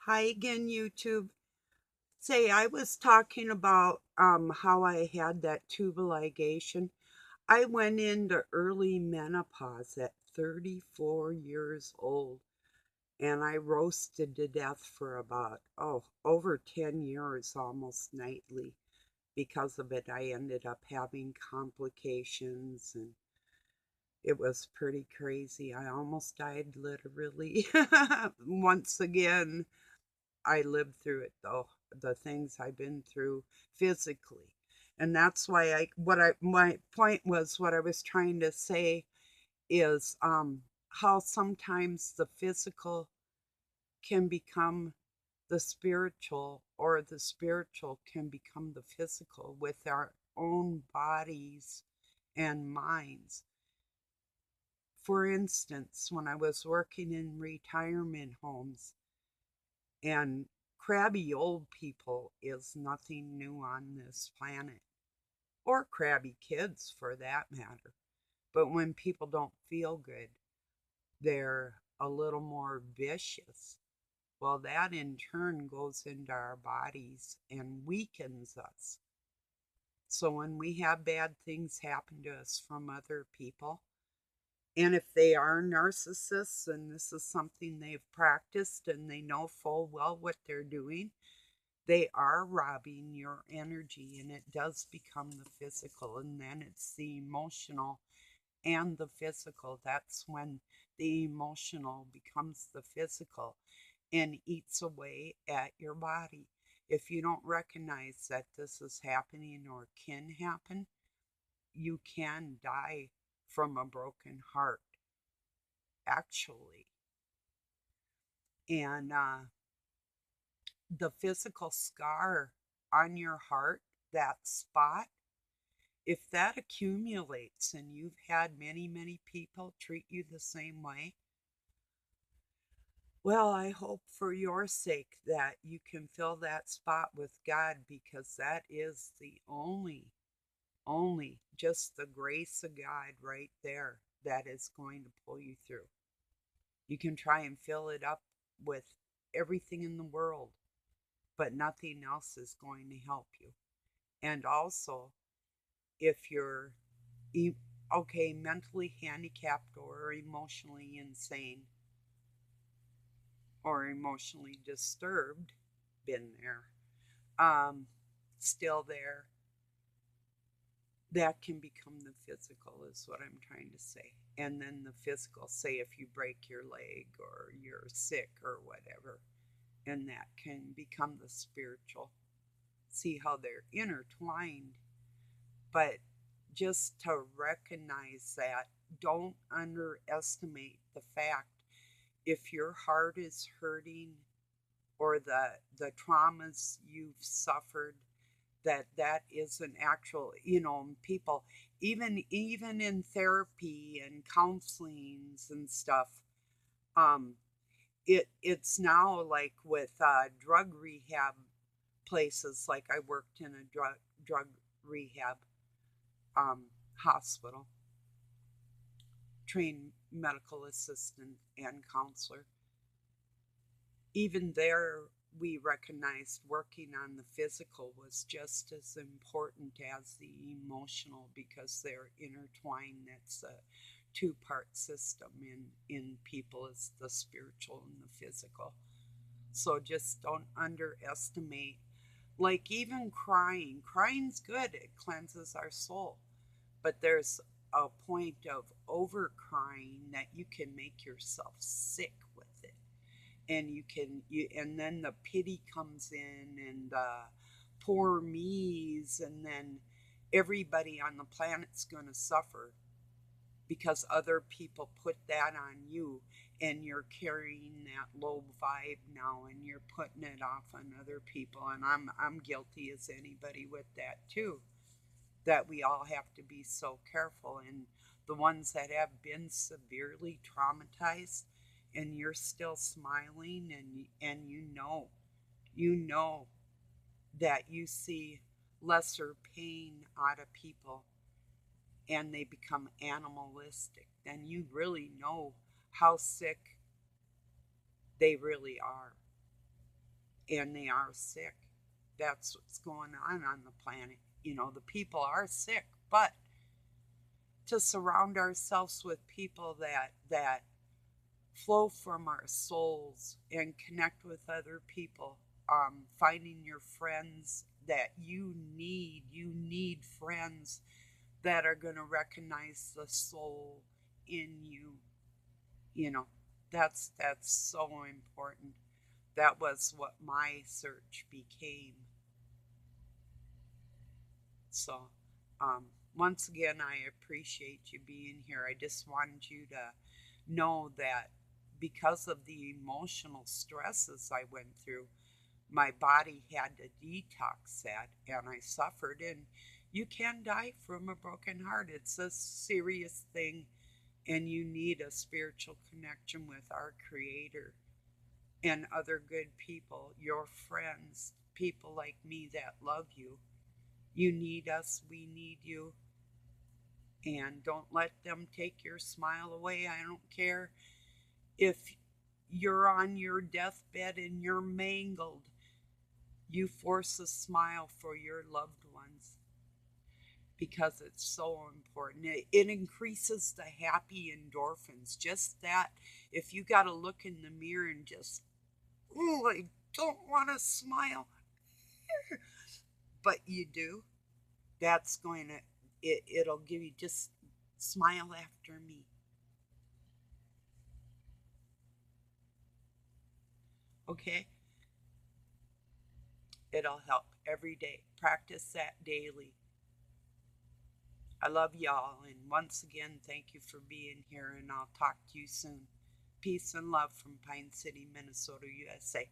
Hi again, YouTube. Say, I was talking about how I had that tubal ligation. I went into early menopause at 34 years old, and I roasted to death for about, over 10 years almost nightly. Because of it, I ended up having complications, and it was pretty crazy. I almost died literally once again. I lived through it though, the things I've been through physically. And that's why my point was what I was trying to say is how sometimes the physical can become the spiritual, or the spiritual can become the physical with our own bodies and minds. For instance, when I was working in retirement homes, and crabby old people is nothing new on this planet, or crabby kids for that matter. But when people don't feel good, they're a little more vicious. Well, that in turn goes into our bodies and weakens us. So when we have bad things happen to us from other people, and if they are narcissists and this is something they've practiced and they know full well what they're doing, they are robbing your energy, and it does become the physical, and then it's the emotional and the physical. That's when the emotional becomes the physical and eats away at your body. If you don't recognize that this is happening or can happen, you can die from a broken heart, actually. And the physical scar on your heart, that spot, if that accumulates and you've had many, many people treat you the same way, well, I hope for your sake that you can fill that spot with God, because that is the only, just the grace of God right there that is going to pull you through. You can try and fill it up with everything in the world, but nothing else is going to help you. And also, if you're okay, mentally handicapped or emotionally insane or emotionally disturbed, been there, um, still there, that can become the physical, is what I'm trying to say. And then the physical, say if you break your leg or you're sick or whatever, and that can become the spiritual. See how they're intertwined, but just to recognize that, don't underestimate the fact if your heart is hurting, or the traumas you've suffered, that is an actual, people, even in therapy and counselings and stuff, um it's now like with drug rehab places. Like I worked in a drug rehab um hospital, trained medical assistant and counselor. Even there, we recognized working on the physical was just as important as the emotional, because they're intertwined. That's a two-part system in people, is the spiritual and the physical. So just don't underestimate, like even crying's good, it cleanses our soul, but there's a point of over crying that you can make yourself sick with it. And and then the pity comes in, and poor me's, and then everybody on the planet's going to suffer because other people put that on you, and you're carrying that low vibe now, and you're putting it off on other people. And I'm guilty as anybody with that too, that we all have to be so careful. And the ones that have been severely traumatized, and you're still smiling, and you know that you see lesser pain out of people, and they become animalistic, then you really know how sick they really are. and they are sick. That's what's going on the planet. You know, the people are sick, but to surround ourselves with people that flow from our souls and connect with other people, finding your friends that you need friends that are going to recognize the soul in you. You know, that's so important. That was what my search became. So, um, once again, I appreciate you being here. I just wanted you to know that because of the emotional stresses I went through, my body had to detox that, and I suffered. And you can die from a broken heart, it's a serious thing, and you need a spiritual connection with our Creator and other good people, your friends, people like me that love you. You need us, we need you, and don't let them take your smile away. I don't care if you're on your deathbed and you're mangled, you force a smile for your loved ones because it's so important. It increases the happy endorphins. Just that, if you got to look in the mirror and just, oh, I don't want to smile, but you do, that's going to, it'll give you just smile after me. Okay? It'll help every day. Practice that daily. I love y'all. And once again, thank you for being here. And I'll talk to you soon. Peace and love from Pine City, Minnesota, USA.